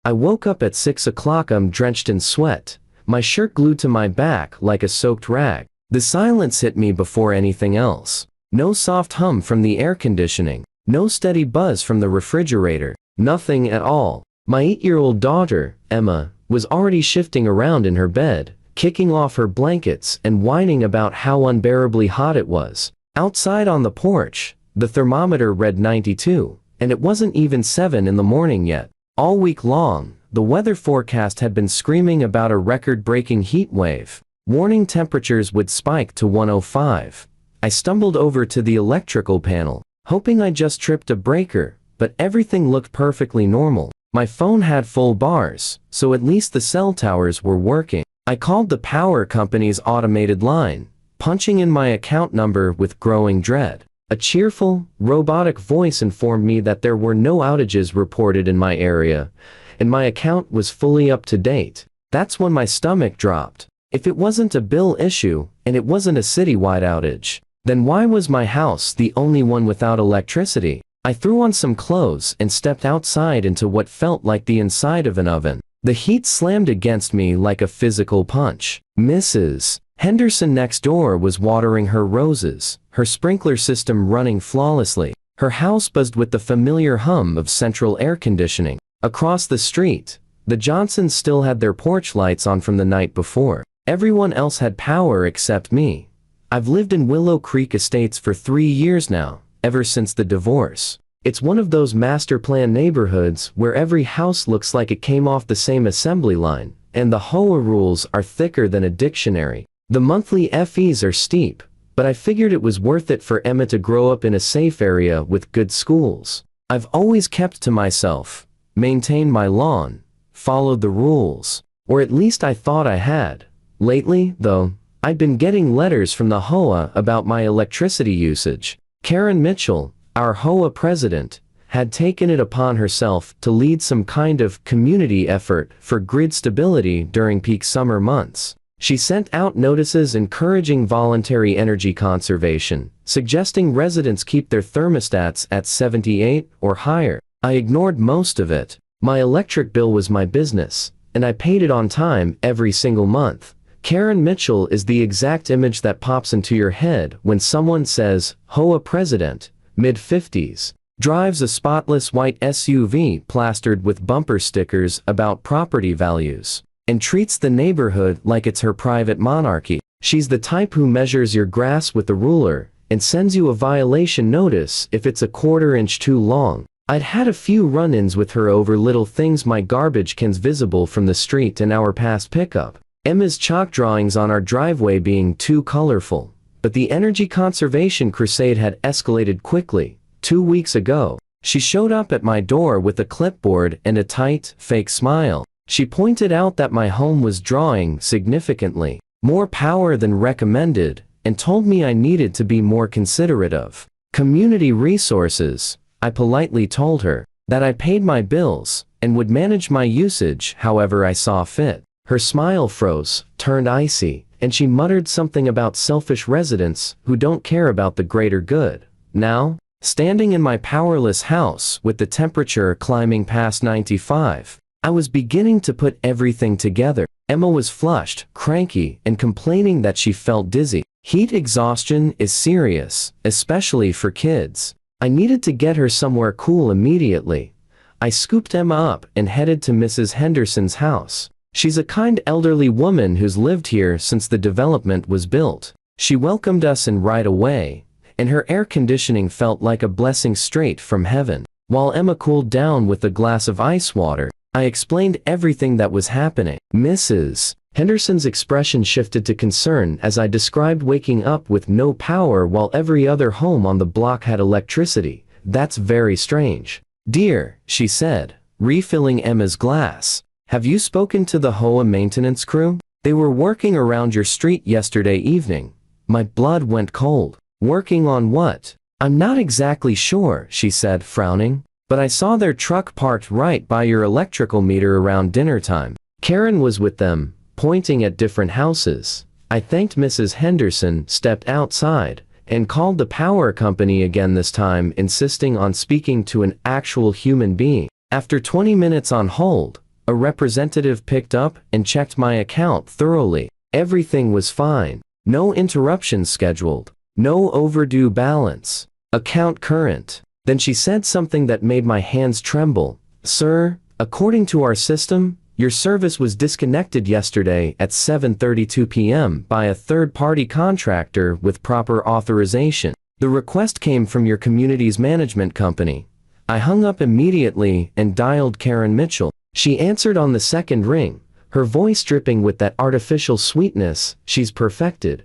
I woke up at 6 o'clock. I'm drenched in sweat, my shirt glued to my back like a soaked rag. The silence hit me before anything else. No soft hum from the air conditioning, no steady buzz from the refrigerator, nothing at all. My 8-year-old daughter, Emma, was already shifting around in her bed, kicking off her blankets and whining about how unbearably hot it was. Outside on the porch, the thermometer read 92, and it wasn't even 7 in the morning yet. All week long, the weather forecast had been screaming about a record-breaking heat wave. Warning temperatures would spike to 105. I stumbled over to the electrical panel, hoping I just tripped a breaker, but everything looked perfectly normal. My phone had full bars, so at least the cell towers were working. I called the power company's automated line, punching in my account number with growing dread. A cheerful, robotic voice informed me that there were no outages reported in my area, and my account was fully up to date. That's when my stomach dropped. If it wasn't a bill issue, and it wasn't a citywide outage, then why was my house the only one without electricity? I threw on some clothes and stepped outside into what felt like the inside of an oven. The heat slammed against me like a physical punch. Mrs. Henderson next door was watering her roses, her sprinkler system running flawlessly. Her house buzzed with the familiar hum of central air conditioning. Across the street, the Johnsons still had their porch lights on from the night before. Everyone else had power except me. I've lived in Willow Creek Estates for 3 years now, ever since the divorce. It's one of those master plan neighborhoods where every house looks like it came off the same assembly line, and the HOA rules are thicker than a dictionary. The monthly fees are steep, but I figured it was worth it for Emma to grow up in a safe area with good schools. I've always kept to myself, maintained my lawn, followed the rules, or at least I thought I had. Lately, though, I'd been getting letters from the HOA about my electricity usage. Karen Mitchell, our HOA president, had taken it upon herself to lead some kind of community effort for grid stability during peak summer months. She sent out notices encouraging voluntary energy conservation, suggesting residents keep their thermostats at 78 or higher. I ignored most of it. My electric bill was my business, and I paid it on time every single month. Karen Mitchell is the exact image that pops into your head when someone says, HOA president, mid-50s, drives a spotless white SUV plastered with bumper stickers about property values, and treats the neighborhood like it's her private monarchy. She's the type who measures your grass with a ruler and sends you a violation notice if it's a quarter-inch too long. I'd had a few run-ins with her over little things, my garbage cans visible from the street and our past pickup, Emma's chalk drawings on our driveway being too colorful. But the energy conservation crusade had escalated quickly. 2 weeks ago, she showed up at my door with a clipboard and a tight, fake smile. She pointed out that my home was drawing significantly more power than recommended, and told me I needed to be more considerate of community resources. I politely told her that I paid my bills and would manage my usage however I saw fit. Her smile froze, turned icy, and she muttered something about selfish residents who don't care about the greater good. Now, standing in my powerless house with the temperature climbing past 95, I was beginning to put everything together. Emma was flushed, cranky, and complaining that she felt dizzy. Heat exhaustion is serious, especially for kids. I needed to get her somewhere cool immediately. I scooped Emma up and headed to Mrs. Henderson's house. She's a kind elderly woman who's lived here since the development was built. She welcomed us in right away, and her air conditioning felt like a blessing straight from heaven. While Emma cooled down with a glass of ice water, I explained everything that was happening. Mrs. Henderson's expression shifted to concern as I described waking up with no power while every other home on the block had electricity. That's very strange. Dear, she said, refilling Emma's glass. Have you spoken to the HOA maintenance crew? They were working around your street yesterday evening. My blood went cold. Working on what? I'm not exactly sure, she said, frowning. But I saw their truck parked right by your electrical meter around dinner time. Karen was with them, pointing at different houses. I thanked Mrs. Henderson, stepped outside, and called the power company again, this time insisting on speaking to an actual human being. After 20 minutes on hold, A representative picked up and checked my account thoroughly. Everything was fine. No interruptions scheduled. No overdue balance. Account current. Then she said something that made my hands tremble. Sir, according to our system, your service was disconnected yesterday at 7:32 p.m. by a third-party contractor with proper authorization. The request came from your community's management company. I hung up immediately and dialed Karen Mitchell. She answered on the second ring, her voice dripping with that artificial sweetness she's perfected.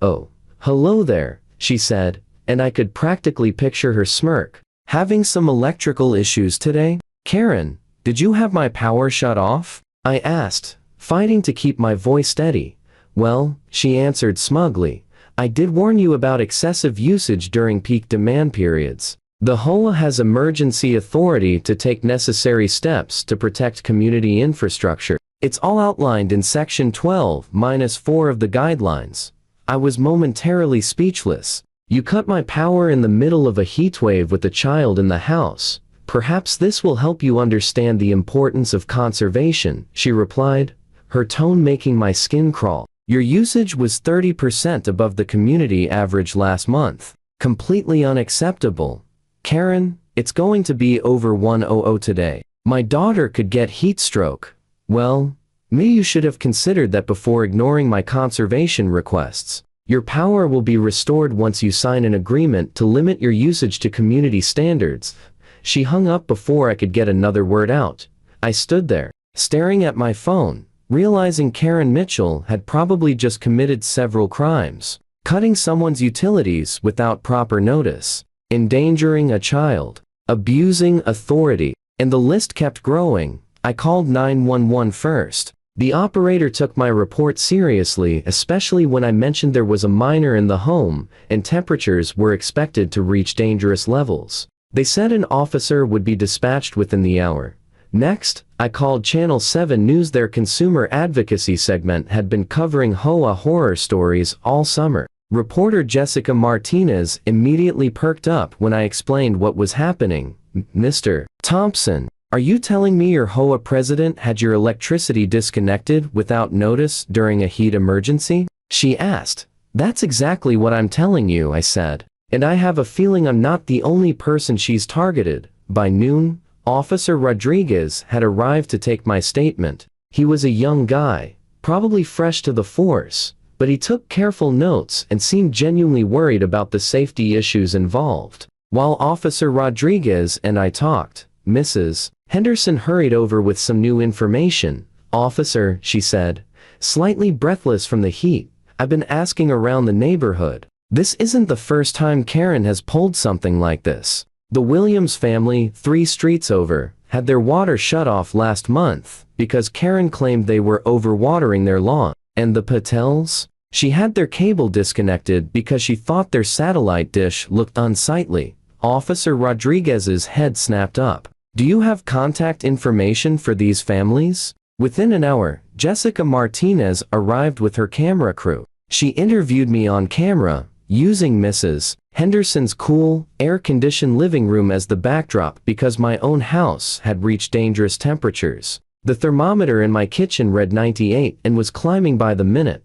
Oh, hello there, she said, and I could practically picture her smirk. Having some electrical issues today? Karen, did you have my power shut off? I asked, fighting to keep my voice steady. Well, she answered smugly, I did warn you about excessive usage during peak demand periods. The HOA has emergency authority to take necessary steps to protect community infrastructure. It's all outlined in Section 12-4 of the guidelines. I was momentarily speechless. You cut my power in the middle of a heatwave with a child in the house. Perhaps this will help you understand the importance of conservation, she replied, her tone making my skin crawl. Your usage was 30% above the community average last month. Completely unacceptable. Karen, it's going to be over 100 today. My daughter could get heat stroke. Well, maybe you should have considered that before ignoring my conservation requests. Your power will be restored once you sign an agreement to limit your usage to community standards. She hung up before I could get another word out. I stood there, staring at my phone, realizing Karen Mitchell had probably just committed several crimes. Cutting someone's utilities without proper notice. Endangering a child, abusing authority, and the list kept growing. I called 911 first. The operator took my report seriously, especially when I mentioned there was a minor in the home and temperatures were expected to reach dangerous levels. They said an officer would be dispatched within the hour. Next, I called Channel 7 News. Their consumer advocacy segment had been covering HOA horror stories all summer. Reporter Jessica Martinez immediately perked up when I explained what was happening. Mr. Thompson, are you telling me your HOA president had your electricity disconnected without notice during a heat emergency? She asked. That's exactly what I'm telling you, I said. And I have a feeling I'm not the only person she's targeted. By noon, Officer Rodriguez had arrived to take my statement. He was a young guy, probably fresh to the force, but he took careful notes and seemed genuinely worried about the safety issues involved. While Officer Rodriguez and I talked, Mrs. Henderson hurried over with some new information. Officer, she said, slightly breathless from the heat, I've been asking around the neighborhood. This isn't the first time Karen has pulled something like this. The Williams family, 3 streets over, had their water shut off last month because Karen claimed they were overwatering their lawn. And the Patels? She had their cable disconnected because she thought their satellite dish looked unsightly. Officer Rodriguez's head snapped up. Do you have contact information for these families? Within an hour, Jessica Martinez arrived with her camera crew. She interviewed me on camera, using Mrs. Henderson's cool, air-conditioned living room as the backdrop because my own house had reached dangerous temperatures. The thermometer in my kitchen read 98 and was climbing by the minute.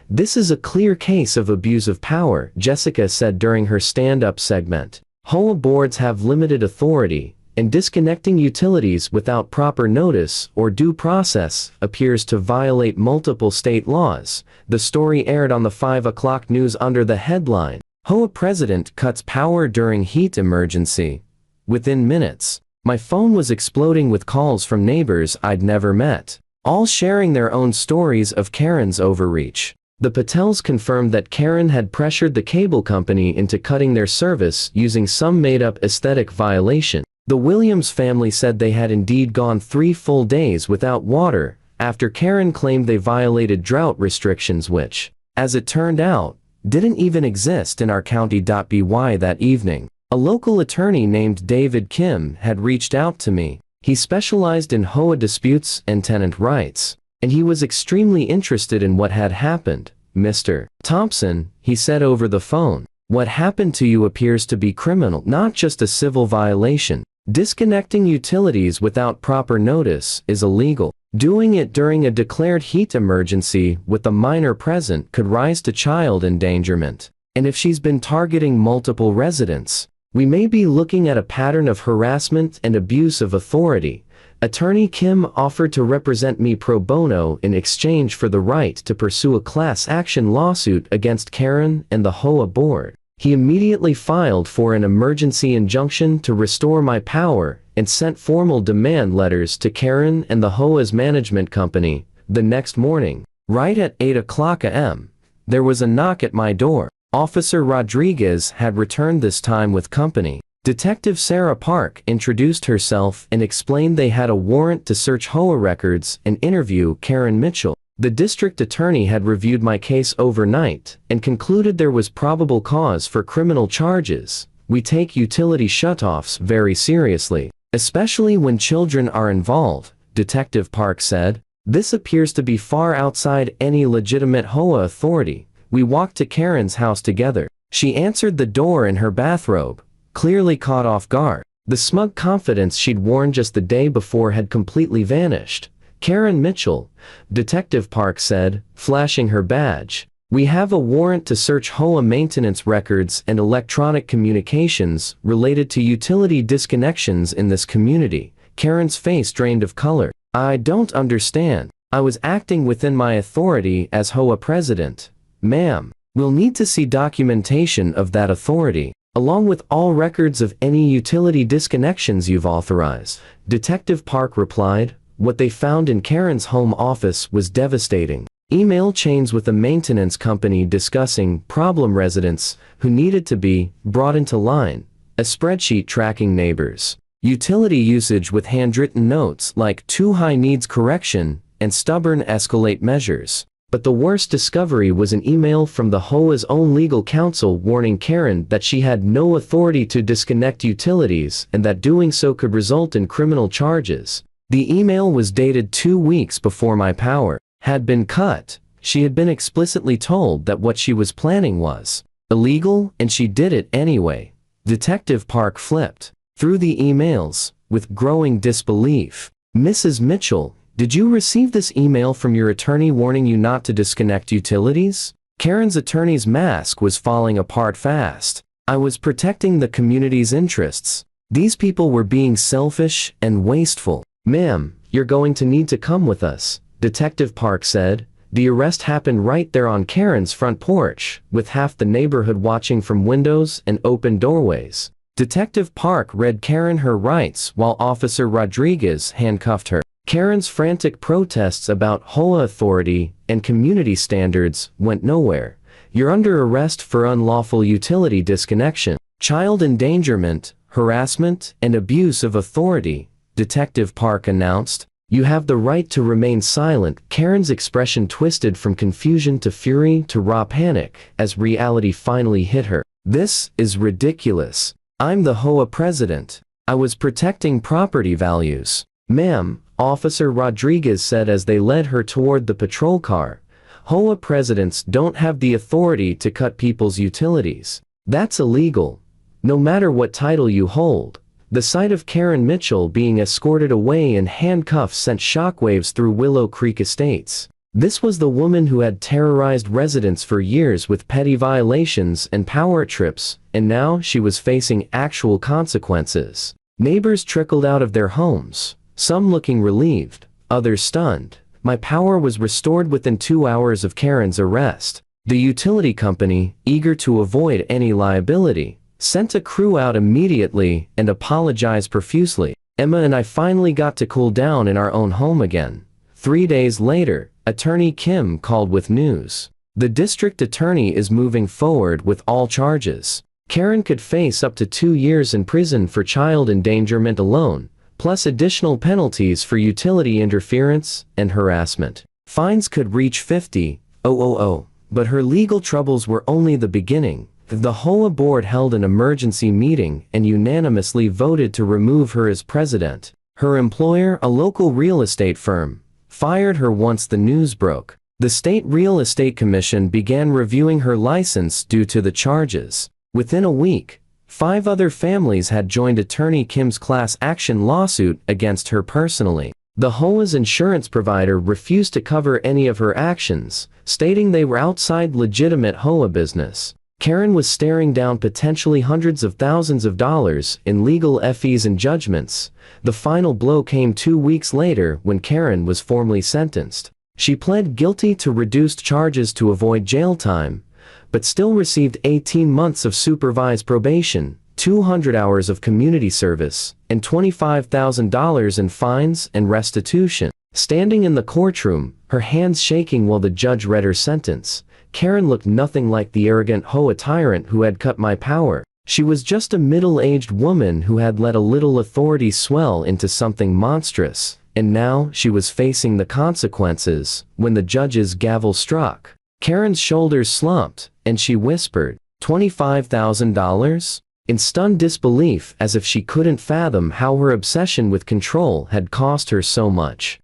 This is a clear case of abuse of power, Jessica said during her stand-up segment. HOA boards have limited authority, and disconnecting utilities without proper notice or due process appears to violate multiple state laws. The story aired on the 5 o'clock news under the headline, HOA President Cuts Power During Heat Emergency. Within minutes, my phone was exploding with calls from neighbors I'd never met, all sharing their own stories of Karen's overreach. The Patels confirmed that Karen had pressured the cable company into cutting their service using some made-up aesthetic violation. The Williams family said they had indeed gone 3 full days without water after Karen claimed they violated drought restrictions which, as it turned out, didn't even exist in our county. By that evening, a local attorney named David Kim had reached out to me. He specialized in HOA disputes and tenant rights, and he was extremely interested in what had happened. Mr. Thompson, he said over the phone, what happened to you appears to be criminal, not just a civil violation. Disconnecting utilities without proper notice is illegal. Doing it during a declared heat emergency with a minor present could rise to child endangerment. And if she's been targeting multiple residents, we may be looking at a pattern of harassment and abuse of authority. Attorney Kim offered to represent me pro bono in exchange for the right to pursue a class action lawsuit against Karen and the HOA board. He immediately filed for an emergency injunction to restore my power and sent formal demand letters to Karen and the HOA's management company. The next morning, right at 8 a.m., there was a knock at my door. Officer Rodriguez had returned this time with company. Detective Sarah Park introduced herself and explained they had a warrant to search HOA records and interview Karen Mitchell. The district attorney had reviewed my case overnight and concluded there was probable cause for criminal charges. We take utility shutoffs very seriously, especially when children are involved, Detective Park said. This appears to be far outside any legitimate HOA authority. We walked to Karen's house together. She answered the door in her bathrobe, clearly caught off guard. The smug confidence she'd worn just the day before had completely vanished. Karen Mitchell, Detective Park said, flashing her badge. We have a warrant to search HOA maintenance records and electronic communications related to utility disconnections in this community. Karen's face drained of color. I don't understand. I was acting within my authority as HOA president. Ma'am, we'll need to see documentation of that authority, along with all records of any utility disconnections you've authorized. Detective Park replied. What they found in Karen's home office was devastating. Email chains with a maintenance company discussing problem residents who needed to be brought into line, a spreadsheet tracking neighbors, utility usage with handwritten notes like too high needs correction, and stubborn escalate measures. But the worst discovery was an email from the HOA's own legal counsel warning Karen that she had no authority to disconnect utilities and that doing so could result in criminal charges. The email was dated 2 weeks before my power had been cut. She had been explicitly told that what she was planning was illegal, and she did it anyway. Detective Park flipped through the emails with growing disbelief. Mrs. Mitchell, did you receive this email from your attorney warning you not to disconnect utilities? Karen's attorney's mask was falling apart fast. I was protecting the community's interests. These people were being selfish and wasteful. Ma'am, you're going to need to come with us, Detective Park said. The arrest happened right there on Karen's front porch, with half the neighborhood watching from windows and open doorways. Detective Park read Karen her rights while Officer Rodriguez handcuffed her. Karen's frantic protests about HOA authority and community standards went nowhere. You're under arrest for unlawful utility disconnection, child endangerment, harassment, and abuse of authority, Detective Park announced. You have the right to remain silent. Karen's expression twisted from confusion to fury to raw panic as reality finally hit her. This is ridiculous. I'm the HOA president. I was protecting property values. Ma'am, Officer Rodriguez said as they led her toward the patrol car. HOA presidents don't have the authority to cut people's utilities. That's illegal, no matter what title you hold. The sight of Karen Mitchell being escorted away in handcuffs sent shockwaves through Willow Creek Estates. This was the woman who had terrorized residents for years with petty violations and power trips, and now she was facing actual consequences. Neighbors trickled out of their homes, some looking relieved, others stunned. My power was restored within 2 hours of Karen's arrest. The utility company, eager to avoid any liability, sent a crew out immediately and apologized profusely. Emma and I finally got to cool down in our own home again. 3 days later, Attorney Kim called with news. The district attorney is moving forward with all charges. Karen could face up to 2 years in prison for child endangerment alone, plus additional penalties for utility interference and harassment. Fines could reach $50,000. But her legal troubles were only the beginning. The HOA board held an emergency meeting and unanimously voted to remove her as president. Her employer, a local real estate firm, fired her once the news broke. The State Real Estate Commission began reviewing her license due to the charges. Within a week, 5 other families had joined attorney Kim's class action lawsuit against her personally. The HOA's insurance provider refused to cover any of her actions, stating they were outside legitimate HOA business. Karen was staring down potentially hundreds of thousands of dollars in legal fees and judgments. The final blow came 2 weeks later when Karen was formally sentenced. She pled guilty to reduced charges to avoid jail time, but still received 18 months of supervised probation, 200 hours of community service, and $25,000 in fines and restitution. Standing in the courtroom, her hands shaking while the judge read her sentence, Karen looked nothing like the arrogant HOA tyrant who had cut my power. She was just a middle-aged woman who had let a little authority swell into something monstrous, and now she was facing the consequences. When the judge's gavel struck, Karen's shoulders slumped, and she whispered, $25,000? In stunned disbelief, as if she couldn't fathom how her obsession with control had cost her so much.